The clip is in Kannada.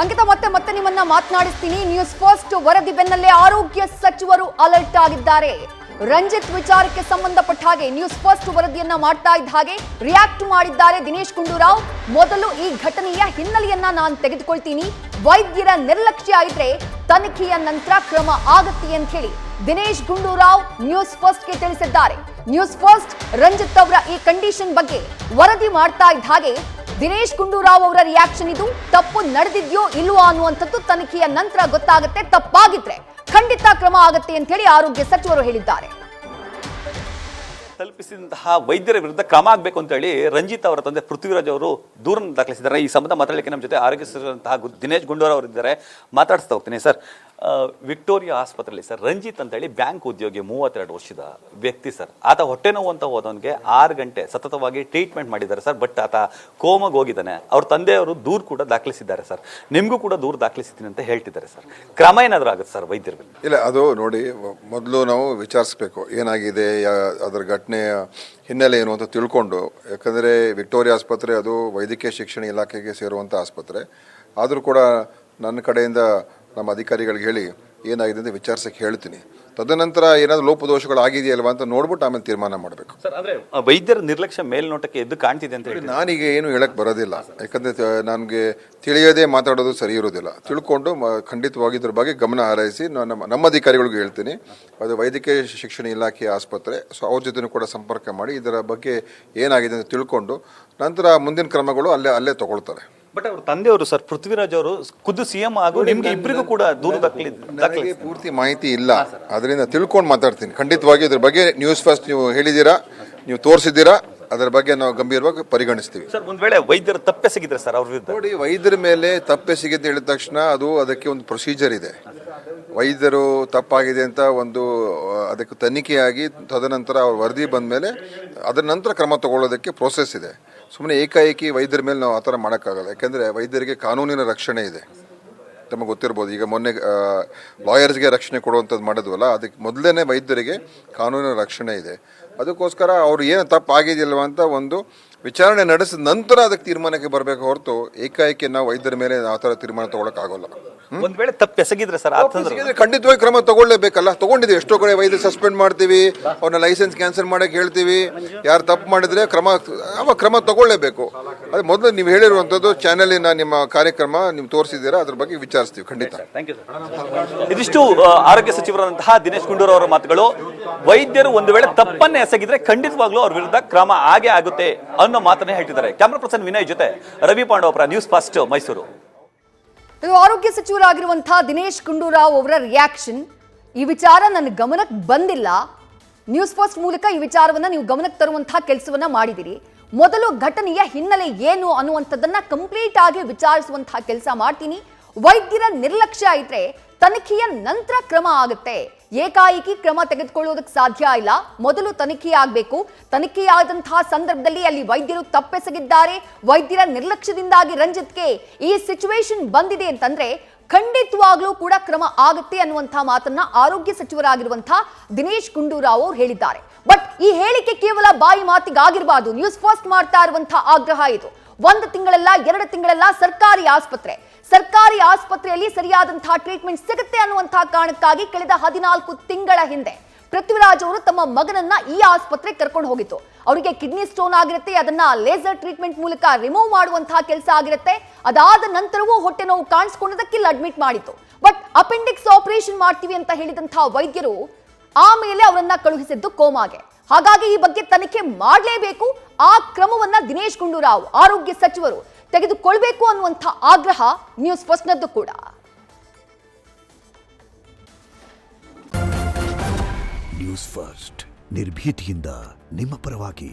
ಅಂಕಿತ ಮತ್ತೆ ನಿಮ್ಮನ್ನ ಮಾತನಾಡಿಸ್ತೀನಿ. ನ್ಯೂಸ್ ಫಸ್ಟ್ ವರದಿ ಬೆನ್ನಲ್ಲೇ ಆರೋಗ್ಯ ಸಚಿವರು ಅಲರ್ಟ್ ಆಗಿದ್ದಾರೆ. ರಂಜಿತ್ ವಿಚಾರಕ್ಕೆ ಸಂಬಂಧಪಟ್ಟ ಹಾಗೆ ನ್ಯೂಸ್ ಫಸ್ಟ್ ವರದಿಯನ್ನ ಮಾಡ್ತಾ ಇದ್ದ ಹಾಗೆ ರಿಯಾಕ್ಟ್ ಮಾಡಿದ್ದಾರೆ ದಿನೇಶ್ ಗುಂಡೂರಾವ್. ಮೊದಲು ಈ ಘಟನೆಯ ಹಿನ್ನೆಲೆಯನ್ನ ನಾನು ತೆಗೆದುಕೊಳ್ತೀನಿ, ವೈದ್ಯರ ನಿರ್ಲಕ್ಷ್ಯ ಇದ್ರೆ ತನಿಖೆಯ ನಂತರ ಕ್ರಮ ಆಗತ್ತೆ ಅಂತ ಹೇಳಿ ದಿನೇಶ್ ಗುಂಡೂರಾವ್ ನ್ಯೂಸ್ ಫಸ್ಟ್ಗೆ ತಿಳಿಸಿದ್ದಾರೆ. ನ್ಯೂಸ್ ಫಸ್ಟ್ ರಂಜಿತ್ ಅವರ ಈ ಕಂಡೀಷನ್ ಬಗ್ಗೆ ವರದಿ ಮಾಡ್ತಾ ಇದ್ದ ಹಾಗೆ ದಿನೇಶ್ ಗುಂಡೂರಾವ್ ಅವರ ರಿಯಾಕ್ಷನ್ ಇದು. ತಪ್ಪು ನಡೆದಿದ್ಯೋ ಇಲ್ವೋ ಅನ್ನುವಂಥದ್ದು ತನಿಖೆಯ ನಂತರ ಗೊತ್ತಾಗುತ್ತೆ. ತಪ್ಪಾಗಿದ್ರೆ ಖಂಡಿತ ಕ್ರಮ ಆಗತ್ತೆ ಅಂತ ಹೇಳಿ ಆರೋಗ್ಯ ಸಚಿವರು ಹೇಳಿದ್ದಾರೆ. ತಲುಪಿಸಿದಂತಹ ವೈದ್ಯರ ವಿರುದ್ಧ ಕ್ರಮ ಆಗಬೇಕು ಅಂತ ಹೇಳಿ ರಂಜಿತ್ ಅವರ ತಂದೆ ಪೃಥ್ವಿರಾಜ್ ಅವರು ದೂರನ್ನು ದಾಖಲಿಸಿದ್ದಾರೆ. ಈ ಸಂಬಂಧ ಮಾತಾಡಲಿಕ್ಕೆ ನಮ್ಮ ಜೊತೆ ಆರೋಗ್ಯ ಸಚಿವರಂತಹ ದಿನೇಶ್ ಗುಂಡೂರಾವ್ ಅವರಿದ್ದಾರೆ. ಮಾತಾಡಿಸ್ತಾ ಹೋಗ್ತೀನಿ ಸರ್. ವಿಕ್ಟೋರಿಯಾ ಆಸ್ಪತ್ರೆಯಲ್ಲಿ ಸರ್ ರಂಜಿತ್ ಅಂತ ಹೇಳಿ ಬ್ಯಾಂಕ್ ಉದ್ಯೋಗಿ, 32 ವರ್ಷದ ವ್ಯಕ್ತಿ ಸರ್. ಆತ ಹೊಟ್ಟೆ ನೋವು ಅಂತ ಹೋದವನಿಗೆ 6 ಗಂಟೆ ಸತತವಾಗಿ ಟ್ರೀಟ್ಮೆಂಟ್ ಮಾಡಿದ್ದಾರೆ ಸರ್. ಬಟ್ ಆತ ಕೋಮಾಗಿ ಹೋಗಿದ್ದಾನೆ. ಅವ್ರ ತಂದೆಯವರು ದೂರು ಕೂಡ ದಾಖಲಿಸಿದ್ದಾರೆ ಸರ್. ನಿಮಗೂ ಕೂಡ ದೂರು ದಾಖಲಿಸಿದ್ದೀನಿ ಅಂತ ಹೇಳ್ತಿದ್ದಾರೆ ಸರ್. ಕ್ರಮ ಏನಾದರೂ ಆಗುತ್ತೆ ಸರ್ ವೈದ್ಯರ ಮೇಲೆ? ಇಲ್ಲ, ಅದು ನೋಡಿ, ಮೊದಲು ನಾವು ವಿಚಾರಿಸಬೇಕು ಏನಾಗಿದೆ, ಅದರ ಘಟನೆಯ ಹಿನ್ನೆಲೆ ಏನು ಅಂತ ತಿಳ್ಕೊಂಡು. ಯಾಕಂದರೆ ವಿಕ್ಟೋರಿಯಾ ಆಸ್ಪತ್ರೆ ಅದು ವೈದ್ಯಕೀಯ ಶಿಕ್ಷಣ ಇಲಾಖೆಗೆ ಸೇರುವಂಥ ಆಸ್ಪತ್ರೆ. ಆದರೂ ಕೂಡ ನನ್ನ ಕಡೆಯಿಂದ ನಮ್ಮ ಅಧಿಕಾರಿಗಳಿಗೆ ಹೇಳಿ ಏನಾಗಿದೆ ಅಂತ ವಿಚಾರಿಸಕ್ಕೆ ಹೇಳ್ತೀನಿ. ತದನಂತರ ಏನಾದರೂ ಲೋಪದೋಷಗಳು ಆಗಿದೆಯಲ್ವಾ ಅಂತ ನೋಡ್ಬಿಟ್ಟು ಆಮೇಲೆ ತೀರ್ಮಾನ ಮಾಡಬೇಕು ಸರ್. ಅಂದರೆ ವೈದ್ಯರ ನಿರ್ಲಕ್ಷ್ಯ ಮೇಲ್ನೋಟಕ್ಕೆ ಎದ್ದು ಕಾಣ್ತಿದೆ ಅಂತ ಹೇಳಿ ನಾನೀಗ ಏನು ಹೇಳಕ್ಕೆ ಬರೋದಿಲ್ಲ. ಯಾಕಂದರೆ ನನಗೆ ತಿಳಿಯದೇ ಮಾತಾಡೋದು ಸರಿ ಇರೋದಿಲ್ಲ. ತಿಳ್ಕೊಂಡು ಖಂಡಿತವಾಗಿ ಇದ್ರ ಬಗ್ಗೆ ಗಮನ ಹಾರೈಸಿ ನಮ್ಮ ಅಧಿಕಾರಿಗಳಿಗೂ ಹೇಳ್ತೀನಿ. ಅದು ವೈದ್ಯಕೀಯ ಶಿಕ್ಷಣ ಇಲಾಖೆಯ ಆಸ್ಪತ್ರೆ, ಸೊ ಅವ್ರ ಜೊತೆ ಕೂಡ ಸಂಪರ್ಕ ಮಾಡಿ ಇದರ ಬಗ್ಗೆ ಏನಾಗಿದೆ ಅಂತ ತಿಳ್ಕೊಂಡು ನಂತರ ಮುಂದಿನ ಕ್ರಮಗಳು ಅಲ್ಲೇ ತಗೊಳ್ತಾರೆ. ಬಟ್ ಅವ್ರ ತಂದೆಯವರು ಸರ್ ಪೃಥ್ವಿರಾಜ್ ಅವರು ಖುದ್ದು ಸಿಎಂ ಹಾಗೂ ನಿಮ್ಗೆ ಇಬ್ಬರಿಗೂ ಕೂಡ ದೂರು ನನಗೆ ಪೂರ್ತಿ ಮಾಹಿತಿ ಇಲ್ಲ, ಅದರಿಂದ ತಿಳ್ಕೊಂಡು ಮಾತಾಡ್ತೀನಿ. ಖಂಡಿತವಾಗಿ ಇದ್ರ ಬಗ್ಗೆ ನ್ಯೂಸ್ ಫಸ್ಟ್ ನೀವು ಹೇಳಿದ್ದೀರಾ, ನೀವು ತೋರಿಸಿದ್ದೀರಾ, ಅದರ ಬಗ್ಗೆ ನಾವು ಗಂಭೀರವಾಗಿ ಪರಿಗಣಿಸ್ತೀವಿ ಸರ್. ಒಂದ್ ವೇಳೆ ವೈದ್ಯರು ತಪ್ಪೆಸಗಿದ್ರೆ ಸರ್ ಅವ್ರ ವಿರುದ್ಧ? ನೋಡಿ, ವೈದ್ಯರ ಮೇಲೆ ತಪ್ಪೆಸಗಿದೆ ಹೇಳಿದ ತಕ್ಷಣ ಅದಕ್ಕೆ ಒಂದು ಪ್ರೊಸೀಜರ್ ಇದೆ. ವೈದ್ಯರು ತಪ್ಪಾಗಿದೆ ಅಂತ ಅದಕ್ಕೆ ತನಿಖೆಯಾಗಿ ತದನಂತರ ಅವ್ರ ವರದಿ ಬಂದ ಮೇಲೆ ಅದರ ನಂತರ ಕ್ರಮ ತಗೊಳ್ಳೋದಕ್ಕೆ ಪ್ರೋಸೆಸ್ ಇದೆ. ಸುಮ್ಮನೆ ಏಕಾಏಕಿ ವೈದ್ಯರ ಮೇಲೆ ನಾವು ಆ ಥರ ಮಾಡೋಕ್ಕಾಗಲ್ಲ. ಯಾಕೆಂದರೆ ವೈದ್ಯರಿಗೆ ಕಾನೂನಿನ ರಕ್ಷಣೆ ಇದೆ, ತಮಗೆ ಗೊತ್ತಿರ್ಬೋದು. ಈಗ ಮೊನ್ನೆ ಲಾಯರ್ಸ್ಗೆ ರಕ್ಷಣೆ ಕೊಡುವಂಥದ್ದು ಮಾಡಿದ್ವಲ್ಲ, ಅದಕ್ಕೆ ಮೊದಲೇ ವೈದ್ಯರಿಗೆ ಕಾನೂನಿನ ರಕ್ಷಣೆ ಇದೆ. ಅದಕ್ಕೋಸ್ಕರ ಅವ್ರು ಏನು ತಪ್ಪಾಗಿದೆಯಲ್ವ ಅಂತ ಒಂದು ವಿಚಾರಣೆ ನಡೆಸಿದ ನಂತರ ಅದಕ್ಕೆ ತೀರ್ಮಾನಕ್ಕೆ ಬರಬೇಕು ಹೊರತು ಏಕಾಏಕಿ ನಾವು ವೈದ್ಯರ ಮೇಲೆ ಆ ಥರ ತೀರ್ಮಾನ ತಗೊಳಕ್ಕಾಗಲ್ಲ. ಒಂದ್ ವೇಳೆ ತಪ್ಪೆಸಗಿದ್ರೆ ಸರ್ ಖಂಡಿತವಾಗಿ ಕ್ರಮ ತಗೊಳ್ಳೇಬೇಕಲ್ಲ. ತಗೊಂಡಿದ್ದೀವಿ, ಎಷ್ಟೋ ಕಡೆ ವೈದ್ಯ ಸಸ್ಪೆಂಡ್ ಮಾಡ್ತೀವಿ, ಅವ್ರನ್ನ ಲೈಸೆನ್ಸ್ ಕ್ಯಾನ್ಸಲ್ ಮಾಡಕ್ಕೆ ಹೇಳ್ತೀವಿ. ಯಾರು ತಪ್ಪು ಮಾಡಿದ್ರೆ ಕ್ರಮ ತಗೊಳ್ಳೇಬೇಕು. ಅದು ಮೊದಲು ನೀವು ಹೇಳಿರುವಂಥದ್ದು ಚಾನೆಲಿನ ನಿಮ್ಮ ಕಾರ್ಯಕ್ರಮ ನೀವು ತೋರಿಸಿದ್ದೀರಾ, ಅದ್ರ ಬಗ್ಗೆ ವಿಚಾರಿಸ್ತೀವಿ ಖಂಡಿತ. Thank you sir. ಇದಿಷ್ಟು ಆರೋಗ್ಯ ಸಚಿವರಾದಂತಹ ದಿನೇಶ್ ಗುಂಡೂರಾವ್ ಅವರ ಮಾತುಗಳು. ವೈದ್ಯರು ಒಂದು ವೇಳೆ ತಪ್ಪನ್ನೇ ಎಸಗಿದ್ರೆ ಖಂಡಿತವಾಗ್ಲೂ ಅವ್ರ ವಿರುದ್ಧ ಕ್ರಮ ಆಗೇ ಆಗುತ್ತೆ ಅನ್ನೋ ಮಾತನ್ನೇ ಹೇಳ್ತಿದ್ದಾರೆ. ಕ್ಯಾಮರಾ ಪರ್ಸನ್ ವಿನಯ್ ಜೊತೆ ರವಿ ಪಾಂಡವಪುರ, ನ್ಯೂಸ್ ಫಸ್ಟ್, ಮೈಸೂರು. ಇದು ಆರೋಗ್ಯ ಸಚಿವರಾಗಿರುವಂತಹ ದಿನೇಶ್ ಗುಂಡೂರಾವ್ ಅವರ ರಿಯಾಕ್ಷನ್. ಈ ವಿಚಾರ ನನ್ನ ಗಮನಕ್ಕೆ ಬಂದಿಲ್ಲ. ನ್ಯೂಸ್ ಫಸ್ಟ್ ಮೂಲಕ ಈ ವಿಚಾರವನ್ನ ನೀವು ಗಮನಕ್ಕೆ ತರುವಂತಹ ಕೆಲಸವನ್ನ ಮಾಡಿದಿರಿ. ಮೊದಲು ಘಟನೆಯ ಹಿನ್ನೆಲೆ ಏನು ಅನ್ನುವಂಥದ್ದನ್ನ ಕಂಪ್ಲೀಟ್ ಆಗಿ ವಿಚಾರಿಸುವಂತಹ ಕೆಲಸ ಮಾಡ್ತೀನಿ. ವೈದ್ಯರ ನಿರ್ಲಕ್ಷ್ಯ ಇದ್ರೆ ತನಿಖೆಯ ನಂತರ ಕ್ರಮ ಆಗುತ್ತೆ. ಏಕಾಏಕಿ ಕ್ರಮ ತೆಗೆದುಕೊಳ್ಳೋದಕ್ಕೆ ಸಾಧ್ಯ ಇಲ್ಲ. ಮೊದಲು ತನಿಖೆ ಆಗಬೇಕು. ತನಿಖೆಯಾದಂತಹ ಸಂದರ್ಭದಲ್ಲಿ ಅಲ್ಲಿ ವೈದ್ಯರು ತಪ್ಪೆಸಗಿದ್ದಾರೆ, ವೈದ್ಯರ ನಿರ್ಲಕ್ಷ್ಯದಿಂದಾಗಿ ರಂಜಿತ್ಗೆ ಈ ಸಿಚುವೇಶನ್ ಬಂದಿದೆ ಅಂತಂದ್ರೆ ಖಂಡಿತವಾಗ್ಲೂ ಕೂಡ ಕ್ರಮ ಆಗುತ್ತೆ ಅನ್ನುವಂತಹ ಮಾತನ್ನ ಆರೋಗ್ಯ ಸಚಿವರಾಗಿರುವಂತಹ ದಿನೇಶ್ ಗುಂಡೂರಾವ್ ಅವರು ಹೇಳಿದ್ದಾರೆ. ಬಟ್ ಈ ಹೇಳಿಕೆ ಕೇವಲ ಬಾಯಿ ಮಾತಿಗಾಗಿರಬಾರ್ದು. ನ್ಯೂಸ್ ಫಸ್ಟ್ ಮಾಡ್ತಾ ಇರುವಂತಹ ಆಗ್ರಹ ಇದು. 1 ತಿಂಗಳಲ್ಲ, 2 ತಿಂಗಳಲ್ಲ, ಸರ್ಕಾರಿ ಆಸ್ಪತ್ರೆಯಲ್ಲಿ ಸರಿಯಾದಂತಹ ಟ್ರೀಟ್ಮೆಂಟ್ ಸಿಗುತ್ತೆ ಅನ್ನುವಂತಹ ಕಾರಣಕ್ಕಾಗಿ ಕಳೆದ 14 ತಿಂಗಳ ಹಿಂದೆ ಪೃಥ್ವಿರಾಜ್ ಅವರು ತಮ್ಮ ಮಗನನ್ನ ಈ ಆಸ್ಪತ್ರೆಗೆ ಕರ್ಕೊಂಡು ಹೋಗಿತ್ತು. ಅವರಿಗೆ ಕಿಡ್ನಿ ಸ್ಟೋನ್ ಆಗಿರುತ್ತೆ, ಅದನ್ನ ಲೇಸರ್ ಟ್ರೀಟ್ಮೆಂಟ್ ಮೂಲಕ ರಿಮೂವ್ ಮಾಡುವಂತಹ ಕೆಲಸ ಆಗಿರುತ್ತೆ. ಅದಾದ ನಂತರವೂ ಹೊಟ್ಟೆ ನೋವು ಕಾಣಿಸ್ಕೊಂಡದಕ್ಕೆ ಇಲ್ಲಿ ಅಡ್ಮಿಟ್ ಮಾಡಿತ್ತು. ಬಟ್ ಅಪೆಂಡಿಕ್ಸ್ ಆಪರೇಷನ್ ಮಾಡ್ತೀವಿ ಅಂತ ಹೇಳಿದಂತಹ ವೈದ್ಯರು ಆಮೇಲೆ ಅವರನ್ನ ಕಳುಹಿಸಿದ್ದು ಕೋಮಾಗೆ. ಹಾಗಾಗಿ ಈ ಬಗ್ಗೆ ತನಿಖೆ ಮಾಡಲೇಬೇಕು. ಆ ಕ್ರಮವನ್ನ ದಿನೇಶ್ ಗುಂಡೂರಾವ್ ಆರೋಗ್ಯ ಸಚಿವರು ತೆಗೆದುಕೊಳ್ಬೇಕು ಅನ್ನುವಂಥ ಆಗ್ರಹ ನ್ಯೂಸ್ ಫಸ್ಟ್ ನದ್ದು ಕೂಡ. ನ್ಯೂಸ್ ಫಸ್ಟ್ ನಿರ್ಭೀತಿಯಿಂದ ನಿಮ್ಮ ಪರವಾಗಿ.